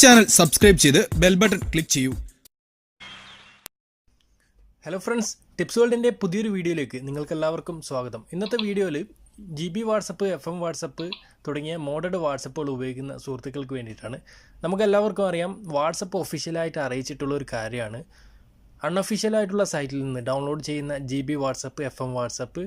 Channel subscribe ചെയ്ത് bell button click ചെയ്യൂ. Hello friends, tips വേൾഡിൻ്റെ പുതിയൊരു വീഡിയോയിലേക്ക് നിങ്ങൾക്കെല്ലാവർക്കും സ്വാഗതം. ഇന്നത്തെ വീഡിയോയിൽ GB വാട്സപ്പ്, FM വാട്സപ്പ് തുടങ്ങിയ മോഡേഡ് വാട്സപ്പുകൾ ഉപയോഗിക്കുന്ന സുഹൃത്തുക്കൾക്ക് വേണ്ടിയിട്ടാണ്. നമുക്കെല്ലാവർക്കും അറിയാം, വാട്സപ്പ് ഒഫീഷ്യലായിട്ട് അറിയിച്ചിട്ടുള്ള ഒരു കാര്യമാണ്. അൺഒഫീഷ്യലായിട്ടുള്ള സൈറ്റിൽ നിന്ന് ഡൗൺലോഡ് ചെയ്യുന്ന GB WhatsApp, FM WhatsApp,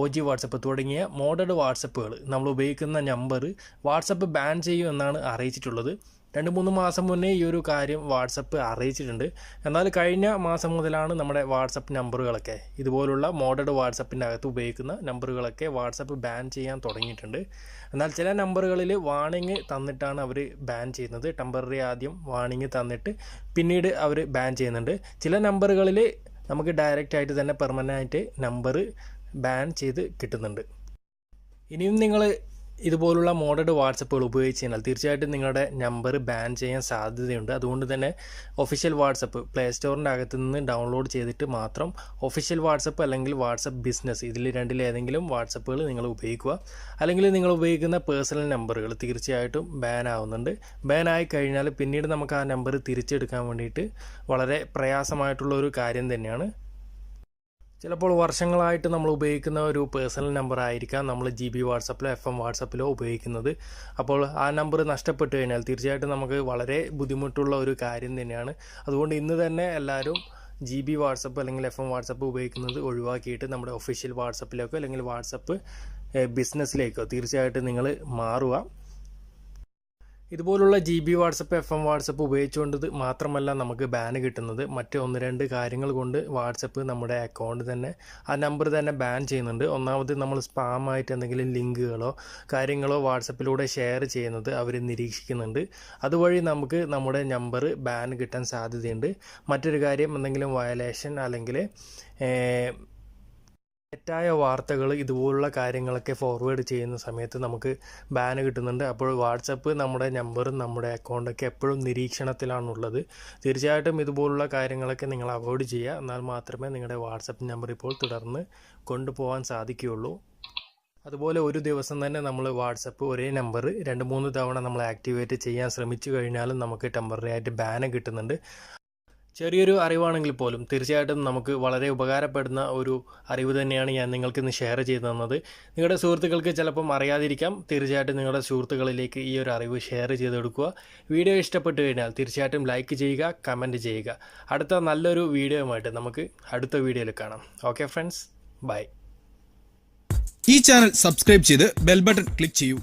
OG WhatsApp തുടങ്ങിയ മോഡേഡ് വാട്സപ്പുകൾ നമ്മൾ ഉപയോഗിക്കുന്ന നമ്പർ വാട്സപ്പ് ബാൻ ചെയ്യും എന്നാണ് അറിയിച്ചിട്ടുള്ളത്. 2-3 മാസം മുന്നേ ഈ ഒരു കാര്യം വാട്സപ്പ് അറിയിച്ചിട്ടുണ്ട്. എന്നാൽ കഴിഞ്ഞ മാസം മുതലാണ് നമ്മുടെ വാട്സപ്പ് നമ്പറുകളൊക്കെ, ഇതുപോലുള്ള മോഡേഡ് വാട്സപ്പിൻ്റെ അകത്ത് ഉപയോഗിക്കുന്ന നമ്പറുകളൊക്കെ വാട്സപ്പ് ബാൻ ചെയ്യാൻ തുടങ്ങിയിട്ടുണ്ട്. എന്നാൽ ചില നമ്പറുകളിൽ വാണിംഗ് തന്നിട്ടാണ് അവർ ബാൻ ചെയ്യുന്നത്. ടെമ്പററി ആദ്യം വാണിംഗ് തന്നിട്ട് പിന്നീട് അവർ ബാൻ ചെയ്യുന്നുണ്ട്. ചില നമ്പറുകളിൽ നമുക്ക് ഡയറക്റ്റായിട്ട് തന്നെ പെർമനൻ്റായിട്ട് നമ്പർ ബാൻ ചെയ്ത് കിട്ടുന്നുണ്ട്. ഇനിയും നിങ്ങൾ ഇതുപോലുള്ള മോഡേഡ് വാട്സപ്പുകൾ ഉപയോഗിച്ച് കഴിഞ്ഞാൽ തീർച്ചയായിട്ടും നിങ്ങളുടെ നമ്പർ ബാൻ ചെയ്യാൻ സാധ്യതയുണ്ട്. അതുകൊണ്ട് തന്നെ ഒഫീഷ്യൽ വാട്സപ്പ് പ്ലേ സ്റ്റോറിൻ്റെ അകത്ത് നിന്ന് ഡൗൺലോഡ് ചെയ്തിട്ട് മാത്രം ഒഫീഷ്യൽ വാട്സപ്പ് അല്ലെങ്കിൽ വാട്സപ്പ് ബിസിനസ് ഇതിൽ രണ്ടിലേതെങ്കിലും വാട്സപ്പുകൾ നിങ്ങൾ ഉപയോഗിക്കുക. അല്ലെങ്കിൽ നിങ്ങൾ ഉപയോഗിക്കുന്ന പേഴ്സണൽ നമ്പറുകൾ തീർച്ചയായിട്ടും ബാൻ ആവുന്നുണ്ട്. ബാൻ ആയി കഴിഞ്ഞാൽ പിന്നീട് നമുക്ക് ആ നമ്പർ തിരിച്ചെടുക്കാൻ വേണ്ടിയിട്ട് വളരെ പ്രയാസമായിട്ടുള്ള ഒരു കാര്യം തന്നെയാണ്. ചിലപ്പോൾ വർഷങ്ങളായിട്ട് നമ്മൾ ഉപയോഗിക്കുന്ന ഒരു പേഴ്സണൽ നമ്പർ ആയിരിക്കാം നമ്മൾ GB വാട്സപ്പിലോ FM വാട്സപ്പിലോ ഉപയോഗിക്കുന്നത്. അപ്പോൾ ആ നമ്പർ നഷ്ടപ്പെട്ട് കഴിഞ്ഞാൽ തീർച്ചയായിട്ടും നമുക്ക് വളരെ ബുദ്ധിമുട്ടുള്ള ഒരു കാര്യം തന്നെയാണ്. അതുകൊണ്ട് ഇന്ന് തന്നെ എല്ലാവരും GB വാട്സപ്പ് അല്ലെങ്കിൽ FM വാട്സപ്പ് ഉപയോഗിക്കുന്നത് ഒഴിവാക്കിയിട്ട് നമ്മുടെ ഒഫീഷ്യൽ വാട്സപ്പിലേക്കോ അല്ലെങ്കിൽ വാട്സപ്പ് ബിസിനസ്സിലേക്കോ തീർച്ചയായിട്ടും നിങ്ങൾ മാറുക. ഇതുപോലുള്ള GB വാട്സപ്പ്, FM വാട്സപ്പ് ഉപയോഗിച്ചുകൊണ്ട് മാത്രമല്ല നമുക്ക് ബാൻ കിട്ടുന്നത്, മറ്റ് 1-2 കാര്യങ്ങൾ കൊണ്ട് വാട്സപ്പ് നമ്മുടെ അക്കൗണ്ട് തന്നെ ആ നമ്പർ തന്നെ ബാൻ ചെയ്യുന്നുണ്ട്. ഒന്നാമത് നമ്മൾ സ്പാമായിട്ട് എന്തെങ്കിലും ലിങ്കുകളോ കാര്യങ്ങളോ വാട്സപ്പിലൂടെ ഷെയർ ചെയ്യുന്നത് അവർ നിരീക്ഷിക്കുന്നുണ്ട്. അതുവഴി നമുക്ക് നമ്മുടെ നമ്പർ ബാൻ കിട്ടാൻ സാധ്യതയുണ്ട്. മറ്റൊരു കാര്യം, എന്തെങ്കിലും വയലേഷൻ അല്ലെങ്കിൽ തെറ്റായ വാർത്തകൾ ഇതുപോലുള്ള കാര്യങ്ങളൊക്കെ ഫോർവേഡ് ചെയ്യുന്ന സമയത്ത് നമുക്ക് ബാൻ കിട്ടുന്നുണ്ട്. അപ്പോൾ വാട്സപ്പ് നമ്മുടെ നമ്പറും നമ്മുടെ അക്കൗണ്ടൊക്കെ എപ്പോഴും നിരീക്ഷണത്തിലാണുള്ളത്. തീർച്ചയായിട്ടും ഇതുപോലുള്ള കാര്യങ്ങളൊക്കെ നിങ്ങൾ അവോയ്ഡ് ചെയ്യുക. എന്നാൽ മാത്രമേ നിങ്ങളുടെ വാട്സപ്പ് നമ്പർ ഇപ്പോൾ തുടർന്ന് കൊണ്ടുപോകാൻ സാധിക്കുകയുള്ളൂ. അതുപോലെ ഒരു ദിവസം തന്നെ നമ്മൾ വാട്സപ്പ് ഒരേ നമ്പർ 2-3 തവണ നമ്മൾ ആക്ടിവേറ്റ് ചെയ്യാൻ ശ്രമിച്ചു കഴിഞ്ഞാലും നമുക്ക് ടെമ്പററി ആയിട്ട് ബാൻ കിട്ടുന്നുണ്ട്. ചെറിയൊരു അറിവാണെങ്കിൽ പോലും തീർച്ചയായിട്ടും നമുക്ക് വളരെ ഉപകാരപ്പെടുന്ന ഒരു അറിവ് തന്നെയാണ് ഞാൻ നിങ്ങൾക്ക് ഇന്ന് ഷെയർ ചെയ്തു തന്നത്. നിങ്ങളുടെ സുഹൃത്തുക്കൾക്ക് ചിലപ്പം അറിയാതിരിക്കാം. തീർച്ചയായിട്ടും നിങ്ങളുടെ സുഹൃത്തുക്കളിലേക്ക് ഈ ഒരു അറിവ് ഷെയർ ചെയ്തെടുക്കുക. വീഡിയോ ഇഷ്ടപ്പെട്ടു കഴിഞ്ഞാൽ തീർച്ചയായിട്ടും ലൈക്ക് ചെയ്യുക, കമൻറ്റ് ചെയ്യുക. അടുത്ത നല്ലൊരു വീഡിയോയുമായിട്ട് നമുക്ക് അടുത്ത വീഡിയോയിൽ കാണാം. Okay friends, bye. ഈ ചാനൽ സബ്സ്ക്രൈബ് ചെയ്ത് ബെൽ ബട്ടൺ ക്ലിക്ക് ചെയ്യൂ.